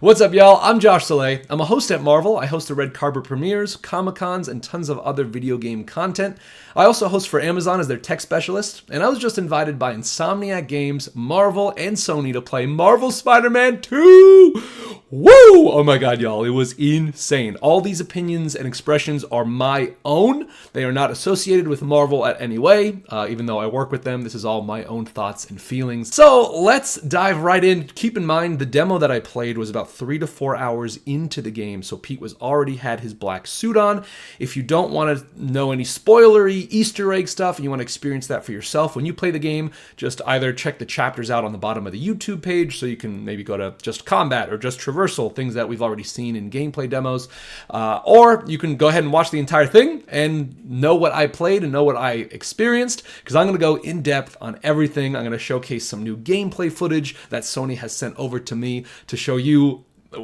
What's up, y'all? I'm Josh Soleil. I'm a host at Marvel. I host the red carpet premieres, Comic-Cons, and tons of other video game content. I also host for Amazon as their tech specialist, and I was just invited by Insomniac Games, Marvel, and Sony to play Marvel Spider-Man 2! Woo! Oh my god, y'all, it was insane. All these opinions and expressions are my own. They are not associated with Marvel at any way, even though I work with them. This is all my own thoughts and feelings. So let's dive right in. Keep in mind, the demo that I played was about 3 to 4 hours into the game, so Pete was already had his black suit on. If you don't want to know any spoilery Easter egg stuff and you want to experience that for yourself when you play the game, just either check the chapters out on the bottom of the YouTube page, so you can maybe go to Just Combat or Just Traversal, things that we've already seen in gameplay demos, or you can go ahead and watch the entire thing and know what I played and know what I experienced, because I'm going to go in depth on everything. I'm going to showcase some new gameplay footage that Sony has sent over to me to show you.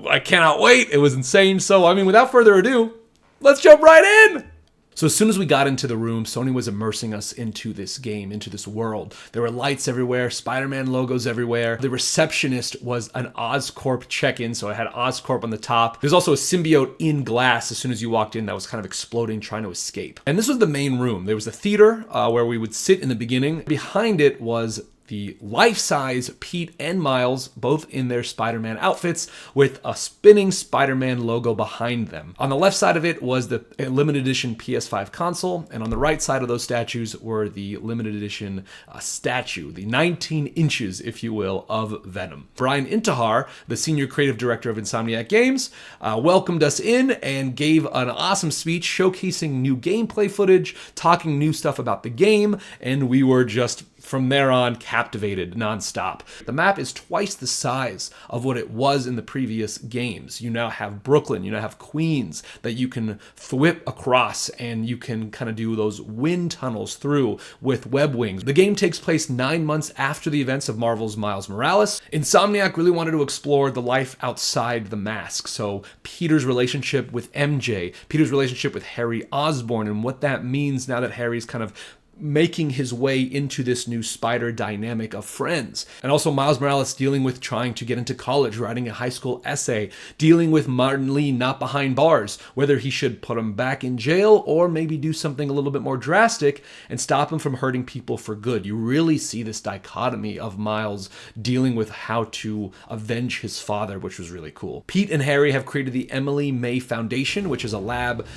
I cannot wait. It was insane. So, without further ado, let's jump right in. So as soon as we got into the room, Sony was immersing us into this game, into this world. There were lights everywhere, Spider-Man logos everywhere. The receptionist was an Oscorp check-in, so it had Oscorp on the top. There's also a symbiote in glass as soon as you walked in that was kind of exploding, trying to escape. And this was the main room. There was a theater where we would sit in the beginning. Behind it was the life-size Pete and Miles, both in their Spider-Man outfits, with a spinning Spider-Man logo behind them. On the left side of it was the limited edition PS5 console, and on the right side of those statues were the limited edition statue, the 19 inches, if you will, of Venom. Bryan Intihar, the senior creative director of Insomniac Games, welcomed us in and gave an awesome speech showcasing new gameplay footage, talking new stuff about the game, and we were just from there on captivated nonstop. The map is twice the size of what it was in the previous games. You now have Brooklyn, you now have Queens that you can thwip across, and you can kind of do those wind tunnels through with web wings. The game takes place 9 months after the events of Marvel's Miles Morales. Insomniac really wanted to explore the life outside the mask. So Peter's relationship with MJ, Peter's relationship with Harry Osborn, and what that means now that Harry's kind of making his way into this new spider dynamic of friends. And also Miles Morales dealing with trying to get into college, writing a high school essay, dealing with Martin Lee not behind bars, whether he should put him back in jail or maybe do something a little bit more drastic and stop him from hurting people for good. You really see this dichotomy of Miles dealing with how to avenge his father, which was really cool. Pete and Harry have created the Emily May Foundation, which is a lab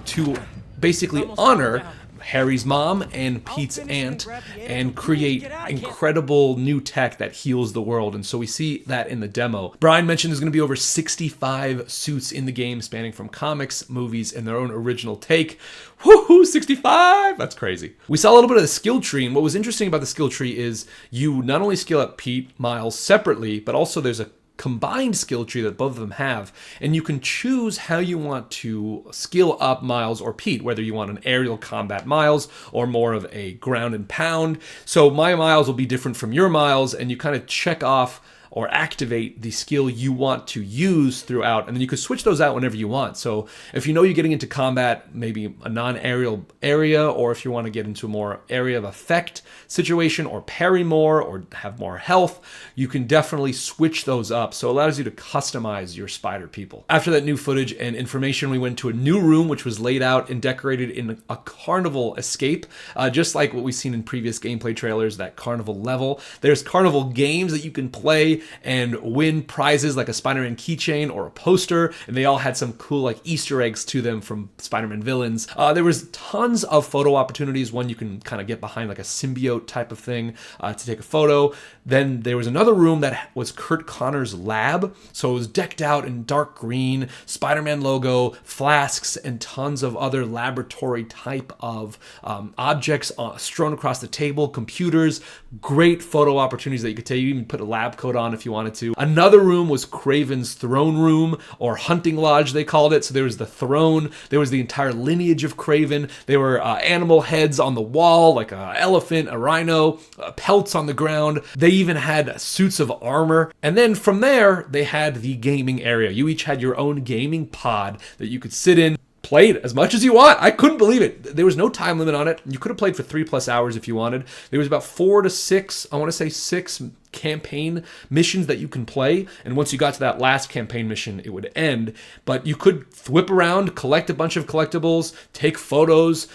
to basically honor Harry's mom and Pete's aunt and create incredible new tech that heals the world. And so we see that in the demo. Bryan mentioned there's going to be over 65 suits in the game, spanning from comics, movies, and their own original take. Woohoo, 65! That's crazy. We saw a little bit of the skill tree, and what was interesting about the skill tree is you not only skill up Pete, Miles separately, but also there's a combined skill tree that both of them have, and you can choose how you want to skill up Miles or Pete, whether you want an aerial combat Miles or more of a ground and pound. So my Miles will be different from your Miles, and you kind of check off or activate the skill you want to use throughout, and then you can switch those out whenever you want. So if you know you're getting into combat, maybe a non-aerial area, or if you want to get into a more area of effect situation, or parry more, or have more health, you can definitely switch those up. So it allows you to customize your spider people. After that new footage and information, we went to a new room, which was laid out and decorated in a carnival escape, just like what we've seen in previous gameplay trailers, that carnival level. There's carnival games that you can play and win prizes like a Spider-Man keychain or a poster, and they all had some cool like Easter eggs to them from Spider-Man villains. There was tons of photo opportunities. One you can kind of get behind like a symbiote type of thing to take a photo. Then there was another room that was Curt Connors Lab, so it was decked out in dark green, Spider-Man logo, flasks, and tons of other laboratory type of objects strewn across the table, computers, great photo opportunities that you could take. You even put a lab coat on if you wanted to. Another room was Kraven's throne room, or hunting lodge they called it. So there was the throne, there was the entire lineage of Kraven, there were animal heads on the wall like an elephant, a rhino, pelts on the ground. They even had suits of armor. And then from there they had the gaming area. You each had your own gaming pod that you could sit in, played as much as you want. I couldn't believe it. There was no time limit on it. You could have played for 3+ hours if you wanted. There was about 4 to 6, I want to say 6 campaign missions that you can play, and once you got to that last campaign mission, it would end. But you could whip around, collect a bunch of collectibles, take photos,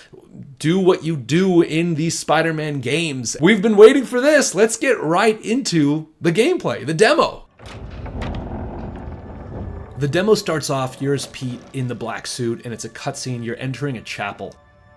do what you do in these Spider-Man games. We've been waiting for this. Let's get right into the gameplay, the demo. The demo starts off, you're as Pete in the black suit, and it's a cutscene. You're entering a chapel.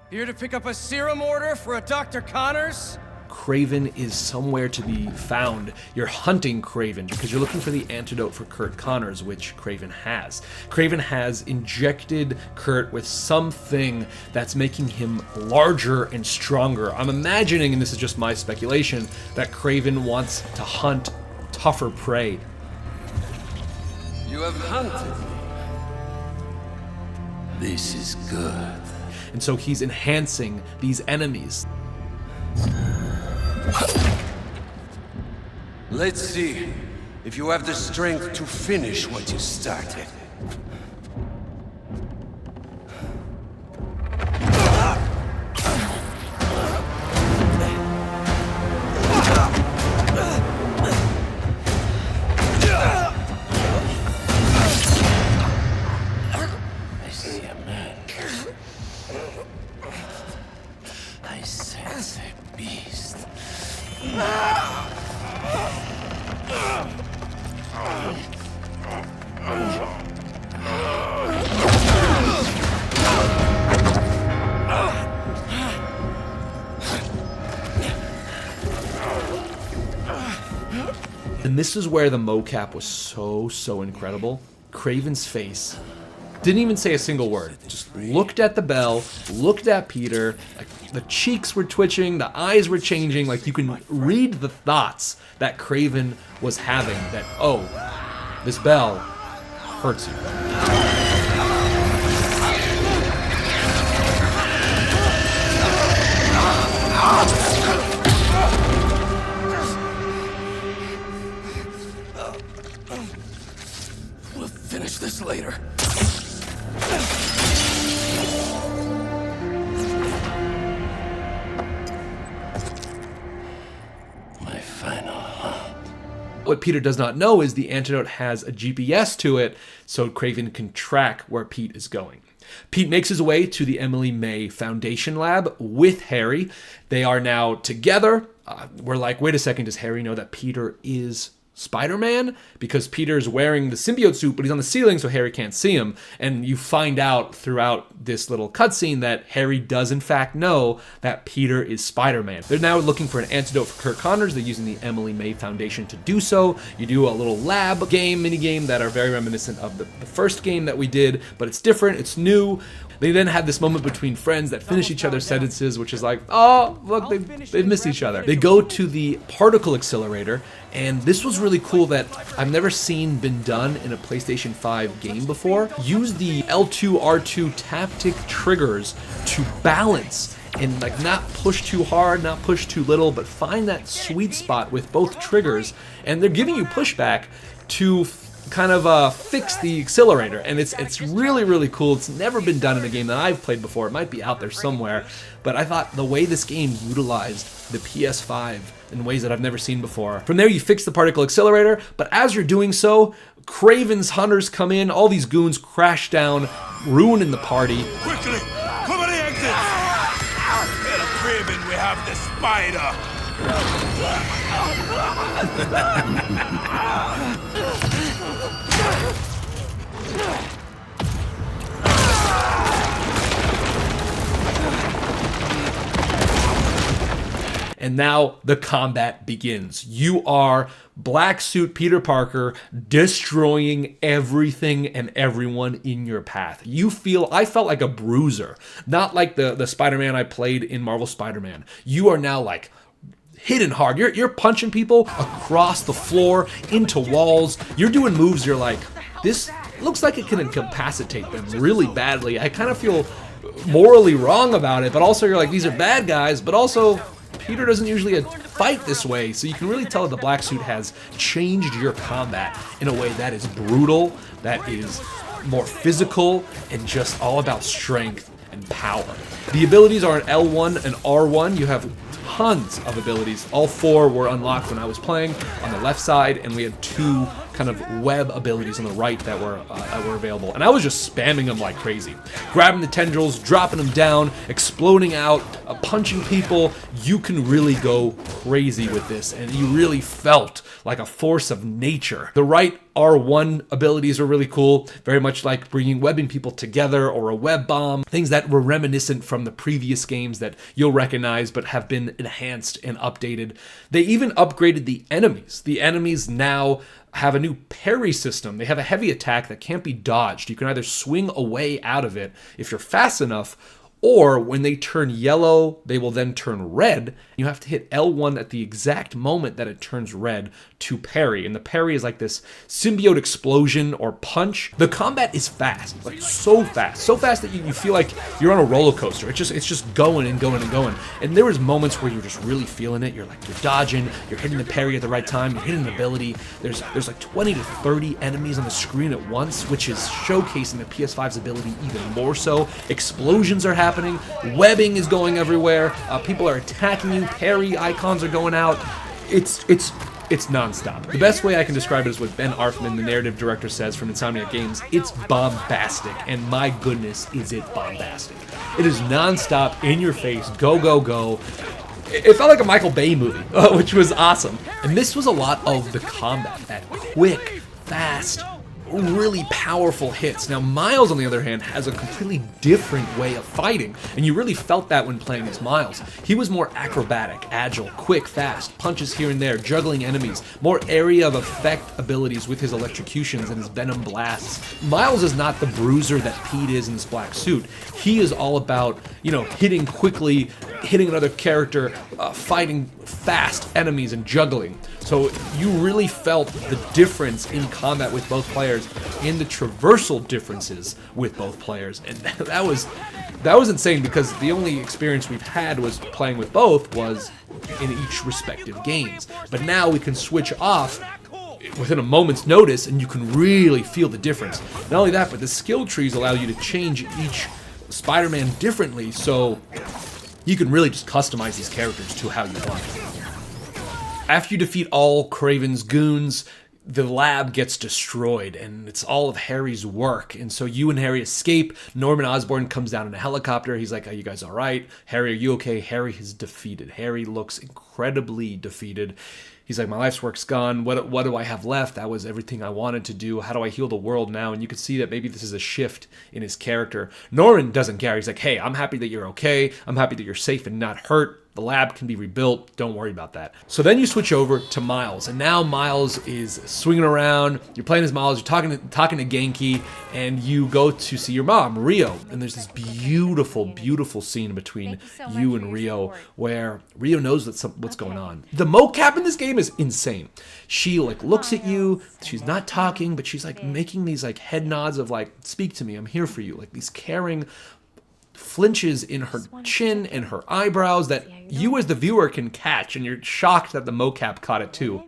Here to pick up a serum order for a Dr. Connors? Kraven is somewhere to be found. You're hunting Kraven because you're looking for the antidote for Curt Connors, which Kraven has. Kraven has injected Curt with something that's making him larger and stronger. I'm imagining, and this is just my speculation, that Kraven wants to hunt tougher prey. You have hunted me. This is good. And so he's enhancing these enemies. Let's see if you have the strength to finish what you started. I see a man. I sense a beast. And this is where the mocap was so incredible. Kraven's face didn't even say a single word. Just looked at the bell, looked at Peter. Like, the cheeks were twitching, the eyes were changing. Like, you can read the thoughts that Kraven was having. That, oh, this bell hurts you. We'll finish this later. My final hunt. What Peter does not know is the antidote has a GPS to it, so Kraven can track where Pete is going. Pete makes his way to the Emily May Foundation lab with Harry. They are now together. We're like, wait a second, does Harry know that Peter is Spider-Man? Because Peter's wearing the symbiote suit, but he's on the ceiling, so Harry can't see him. And you find out throughout this little cutscene that Harry does in fact know that Peter is Spider-Man. They're now looking for an antidote for Curt Connors. They're using the Emily May Foundation to do so. You do a little lab game, mini game that are very reminiscent of the first game that we did, but it's different, it's new. They then have this moment between friends that finish each other's sentences, which is like, oh, look, they've missed each other. They go to the particle accelerator, and this was really cool that I've never seen been done in a PlayStation 5 game before. Use the L2, R2 taptic triggers to balance and like not push too hard, not push too little, but find that sweet spot with both triggers. And they're giving you pushback to kind of fix the accelerator, and it's really cool. It's never been done in a game that I've played before. It might be out there somewhere, but I thought the way this game utilized the PS5 in ways that I've never seen before. From there, you fix the particle accelerator, but as you're doing so, Kraven's hunters come in, all these goons crash down, ruining the party. Quickly, cover the exits! Tell Kraven we have the spider! And now the combat begins. You are Black Suit Peter Parker destroying everything and everyone in your path. I felt like a bruiser, not like the Spider-Man I played in Marvel Spider-Man. You are now like hitting hard. You're punching people across the floor, into walls. You're doing moves, you're like, this looks like it can incapacitate them really badly. I kind of feel morally wrong about it, but also you're like, these are bad guys, but also Peter doesn't usually fight this way, so you can really tell that the Black Suit has changed your combat in a way that is brutal, that is more physical and just all about strength and power. The abilities are an L1 and R1. You have tons of abilities. All 4 were unlocked when I was playing on the left side, and we had 2 kind of web abilities on the right that were available. And I was just spamming them like crazy. Grabbing the tendrils, dropping them down, exploding out, punching people. You can really go crazy with this, and you really felt like a force of nature. The right R1 abilities are really cool, very much like bringing webbing people together or a web bomb, things that were reminiscent from the previous games that you'll recognize but have been enhanced and updated. They even upgraded the enemies. The enemies now have a new parry system. They have a heavy attack that can't be dodged. You can either swing away out of it if you're fast enough, or when they turn yellow, they will then turn red. You have to hit L1 at the exact moment that it turns red to parry. And the parry is like this symbiote explosion or punch. The combat is fast, like so fast that you feel like you're on a roller coaster. It's just going and going and going. And there was moments where you're just really feeling it. You're dodging, you're hitting the parry at the right time, you're hitting an ability. There's like 20 to 30 enemies on the screen at once, which is showcasing the PS5's ability even more so. Explosions are happening, webbing is going everywhere, people are attacking you, parry icons are going out. It's nonstop. The best way I can describe it is what Ben Arfman, the narrative director, says from Insomniac Games. It's bombastic, and my goodness, is it bombastic. It is nonstop, in your face, go, go, go. It felt like a Michael Bay movie, which was awesome. And this was a lot of the combat, that quick, fast, really powerful hits. Now, Miles, on the other hand, has a completely different way of fighting, and you really felt that when playing as Miles. He was more acrobatic, agile, quick, fast, punches here and there, juggling enemies, more area of effect abilities with his electrocutions and his venom blasts. Miles is not the bruiser that Pete is in this black suit. He is all about, hitting quickly, hitting another character, fighting fast enemies, and juggling. So you really felt the difference in combat with both players, and the traversal differences with both players, and that was insane, because the only experience we've had was playing with both was in each respective games. But now we can switch off within a moment's notice, and you can really feel the difference. Not only that, but the skill trees allow you to change each Spider-Man differently, so you can really just customize these characters to how you want. After you defeat all Kraven's goons, the lab gets destroyed, and it's all of Harry's work. And so you and Harry escape. Norman Osborn comes down in a helicopter. He's like, "Are you guys all right? Harry, are you okay?" Harry is defeated. Harry looks incredibly defeated. He's like, "My life's work's gone. What do I have left? That was everything I wanted to do. How do I heal the world now?" And you can see that maybe this is a shift in his character. Norman doesn't care. He's like, "Hey, I'm happy that you're okay. I'm happy that you're safe and not hurt. The lab can be rebuilt. Don't worry about that." So then you switch over to Miles, and now Miles is swinging around. You're playing as Miles. You're talking to Genki, and you go to see your mom, Rio. And there's this beautiful, beautiful scene between you and Rio, where Rio knows what's going on. The mocap in this game is insane. She looks at you. She's not talking, but she's making these head nods of "Speak to me. I'm here for you." These caring flinches in her chin and her eyebrows that you as the viewer can catch, and you're shocked that the mocap caught it too.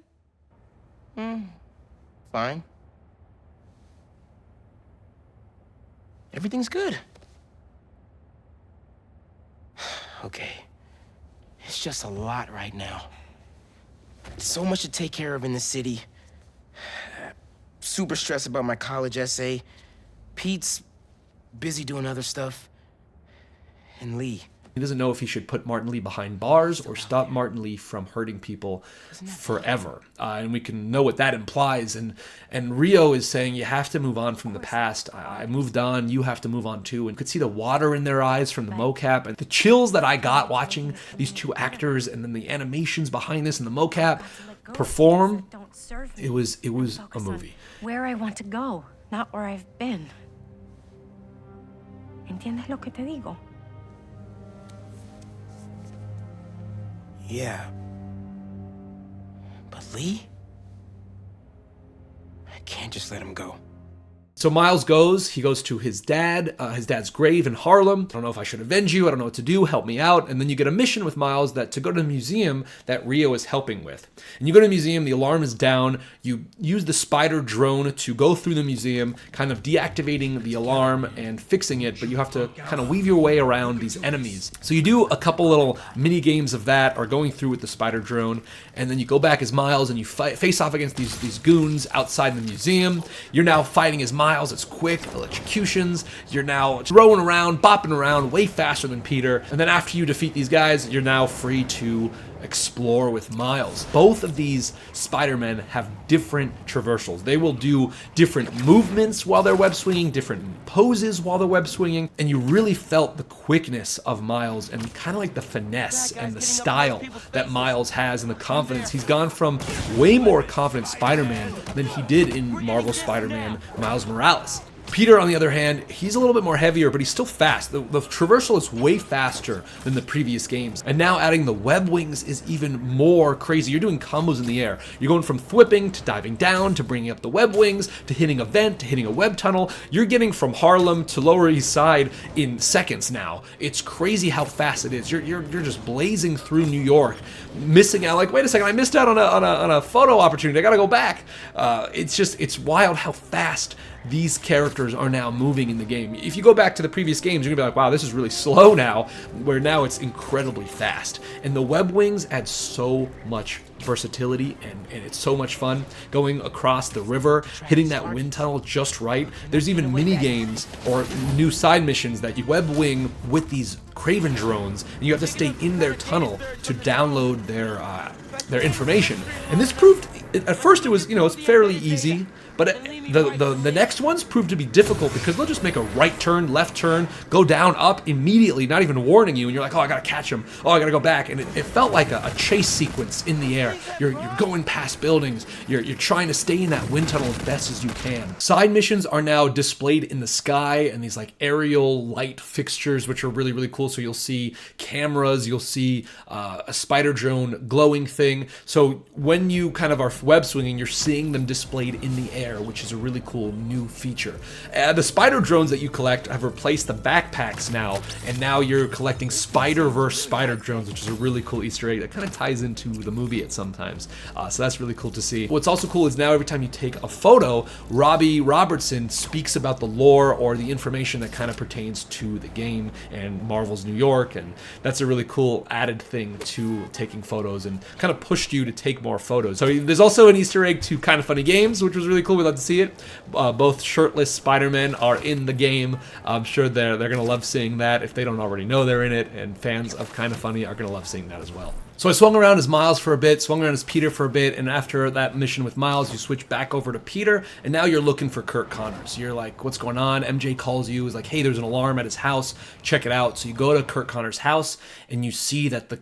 Fine. Everything's good. Okay. It's just a lot right now. So much to take care of in the city. Super stressed about my college essay. Pete's busy doing other stuff. And Lee. He doesn't know if he should put Martin Lee behind bars or stop Martin Lee from hurting people forever. And we can know what that implies. And Rio is saying, you have to move on from the past. I moved on. You have to move on too. And you could see the water in their eyes from the mocap. And the chills that I got watching these two actors and then the animations behind this and the mocap perform, it was a movie. Where I want to go, not where I've been. ¿Entiendes lo que te digo? Yeah. But Lee? I can't just let him go. So Miles he goes to his dad's grave in Harlem. I don't know if I should avenge you. I don't know what to do. Help me out. And then you get a mission with Miles to go to the museum that Rio is helping with. And you go to the museum, the alarm is down. You use the spider drone to go through the museum, kind of deactivating the alarm and fixing it, but you have to kind of weave your way around these enemies. So you do a couple little mini games of that, or going through with the spider drone, and then you go back as Miles and you face off against these goons outside the museum. You're now fighting as Miles. It's quick, electrocutions. You're now throwing around, bopping around way faster than Peter. And then after you defeat these guys, you're now free to explore with Miles. Both of these Spider-Men have different traversals. They will do different movements while they're web swinging, different poses while they're web swinging, and you really felt the quickness of Miles and kind of like the finesse and the style that Miles has and the confidence. He's gone from way more confident Spider-Man than he did in Marvel Spider-Man Miles Morales. Peter, on the other hand, he's a little bit more heavier, but he's still fast. The traversal is way faster than the previous games. And now adding the web wings is even more crazy. You're doing combos in the air. You're going from thwipping to diving down to bringing up the web wings to hitting a vent to hitting a web tunnel. You're getting from Harlem to Lower East Side in seconds now. It's crazy how fast it is. You're just blazing through New York, missing out. Like, wait a second, I missed out on a photo opportunity. I gotta go back. It's wild how fast these characters are now moving in the game. If you go back to the previous games, you're gonna be like, wow, this is really slow now, where now it's incredibly fast. And the web wings add so much versatility, and it's so much fun going across the river, hitting that wind tunnel just right. There's even mini games or new side missions that you web wing with these Kraven drones, and you have to stay in their tunnel to download their information. And this proved, at first it was, it's fairly easy, but the next ones proved to be difficult because they'll just make a right turn, left turn, go down, up immediately, not even warning you, and you're like, oh, I gotta catch him, oh, I gotta go back, and it felt like a chase sequence in the air. You're going past buildings, you're trying to stay in that wind tunnel as best as you can. Side missions are now displayed in the sky, and these like aerial light fixtures, which are really, really cool. So you'll see cameras, you'll see a spider drone glowing thing. So when you kind of are web swinging, you're seeing them displayed in the air, which is a really cool new feature. The spider drones that you collect have replaced the backpacks now, and now you're collecting Spider-Verse spider drones, which is a really cool Easter egg that kind of ties into the movie at sometimes. So that's really cool to see. What's also cool is now every time you take a photo, Robbie Robertson speaks about the lore or the information that kind of pertains to the game and Marvel's New York, and that's a really cool added thing to taking photos and kind of pushed you to take more photos. So there's also an Easter egg to Kind of Funny Games, which was really cool. We'd love to see it. Both shirtless Spider-Men are in the game. I'm sure they're gonna love seeing that if they don't already know they're in it, and fans of Kind of Funny are gonna love seeing that as well. So I swung around as Miles for a bit, swung around as Peter for a bit, and after that mission with Miles, you switch back over to Peter, and now you're looking for Curt Connors. You're like, what's going on? MJ calls you, is like, hey, there's an alarm at his house, check it out. So you go to Curt Connors' house, and you see that the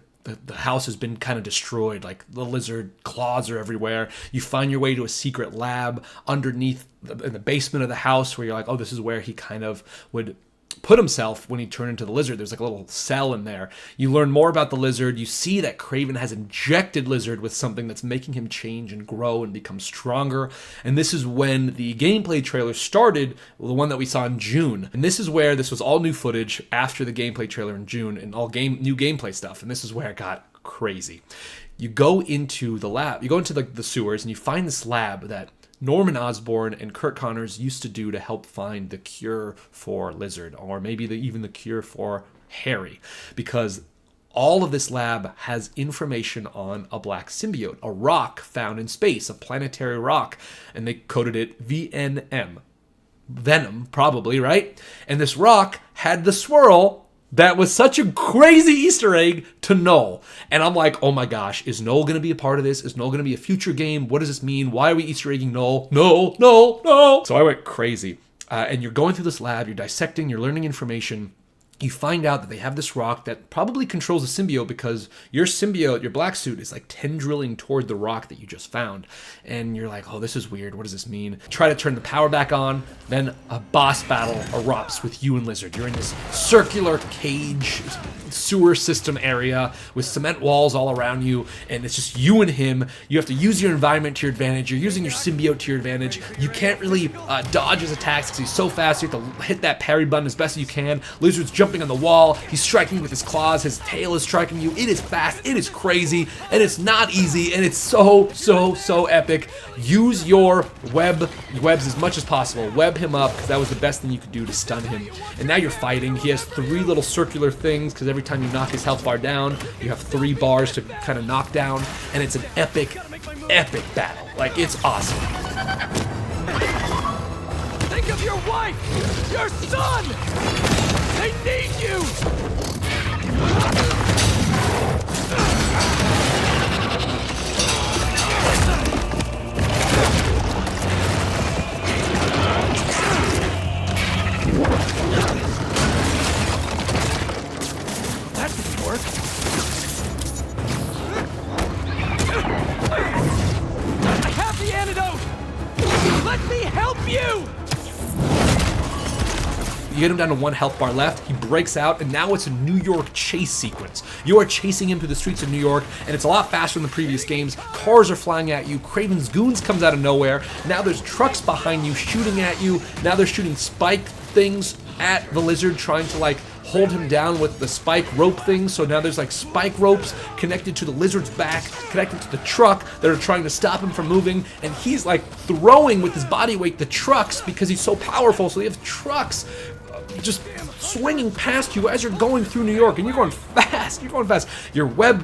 house has been kind of destroyed, like the lizard claws are everywhere. You find your way to a secret lab underneath in the basement of the house where you're like, oh, this is where he kind of would put himself when he turned into the lizard. There's like a little cell in there. You learn more about the lizard. You see that Kraven has injected Lizard with something that's making him change and grow and become stronger. And this is when the gameplay trailer started, the one that we saw in June. And this is where this was all new footage after the gameplay trailer in June and all new gameplay stuff. And this is where it got crazy. You go into the lab, you go into the sewers, and you find this lab that Norman Osborn and Curt Connors used to do to help find the cure for Lizard, or maybe even the cure for Harry, because all of this lab has information on a black symbiote, a rock found in space, a planetary rock, and they coded it VNM. Venom, probably, right? And this rock had the swirl that was such a crazy Easter egg to Noel. And I'm like, oh my gosh, is Noel going to be a part of this? Is Noel going to be a future game? What does this mean? Why are we Easter egging Noel? No. So I went crazy. And you're going through this lab, you're dissecting, you're learning information. You find out that they have this rock that probably controls the symbiote because your symbiote, your black suit, is like tendriling toward the rock that you just found. And you're like, oh, this is weird. What does this mean? Try to turn the power back on. Then a boss battle erupts with you and Lizard. You're in this circular cage sewer system area with cement walls all around you, and it's just you and him. You have to use your environment to your advantage. You're using your symbiote to your advantage. You can't really dodge his attacks because he's so fast. You have to hit that parry button as best as you can. Lizard's jumping on the wall. He's striking with his claws. His tail is striking you. It is fast. It is crazy, and it's not easy, and it's so epic. Use your webs as much as possible. Web him up, because that was the best thing you could do to stun him. And now you're fighting. He has 3 little circular things, because every time you knock his health bar down, you have 3 bars to kind of knock down, and it's an epic battle. Like, it's awesome. Think of your wife! Your son! They need you! That didn't work. I have the antidote! Let me help you! You get him down to 1 health bar left, he breaks out, and now it's a New York chase sequence. You are chasing him through the streets of New York, and it's a lot faster than the previous games. Cars are flying at you, Kraven's goons comes out of nowhere, now there's trucks behind you shooting at you, now they're shooting spike things at the Lizard, trying to like hold him down with the spike rope thing. So now there's like spike ropes connected to the Lizard's back, connected to the truck that are trying to stop him from moving, and he's like throwing with his body weight the trucks because he's so powerful. So you have trucks just swinging past you as you're going through New York, and you're going fast. You're web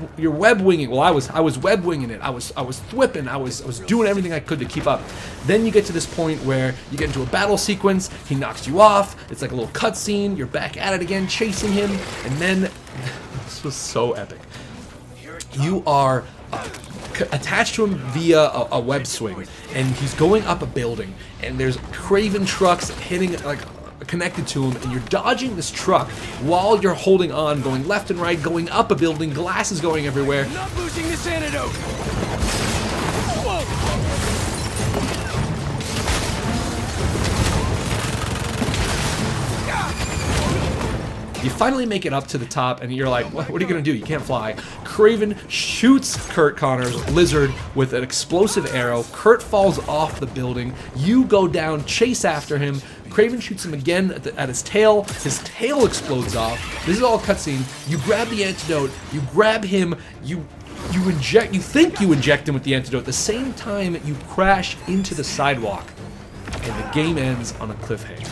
winging. Well, I was web winging it. I was thwipping. I was doing everything I could to keep up. Then you get to this point where you get into a battle sequence. He knocks you off. It's like a little cutscene. You're back at it again, chasing him, and then this was so epic. You are attached to him via a web swing, and he's going up a building, and there's Kraven trucks hitting like connected to him, and you're dodging this truck while you're holding on, going left and right, going up a building, glass is going everywhere. Not losing this antidote! Whoa! You finally make it up to the top, and you're like, what are you gonna do? You can't fly. Kraven shoots Curt Connors Lizard with an explosive arrow. Curt falls off the building. You go down, chase after him. Kraven shoots him again at his tail. His tail explodes off. This is all cutscene. You grab the antidote. You grab him. You think you inject him with the antidote. At the same time, you crash into the sidewalk, and the game ends on a cliffhanger.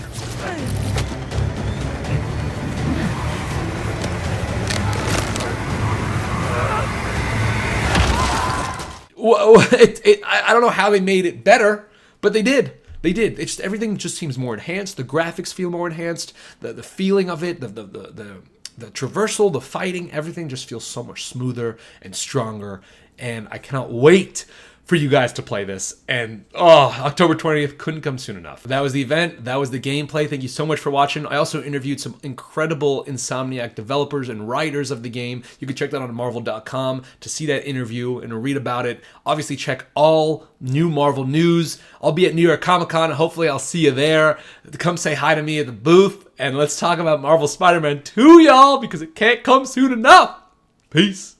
Well, I don't know how they made it better, but they did. They did. It's just, everything just seems more enhanced. The graphics feel more enhanced. The feeling of it, the traversal, the fighting, everything just feels so much smoother and stronger. And I cannot wait for you guys to play this. And October 20th couldn't come soon enough. That was the event. That was the gameplay. Thank you so much for watching. I also interviewed some incredible Insomniac developers and writers of the game. You can check that on Marvel.com to see that interview and read about it. Obviously, check all new Marvel news. I'll be at New York Comic Con. Hopefully, I'll see you there. Come say hi to me at the booth, and let's talk about Marvel Spider-Man 2, y'all, because it can't come soon enough. Peace.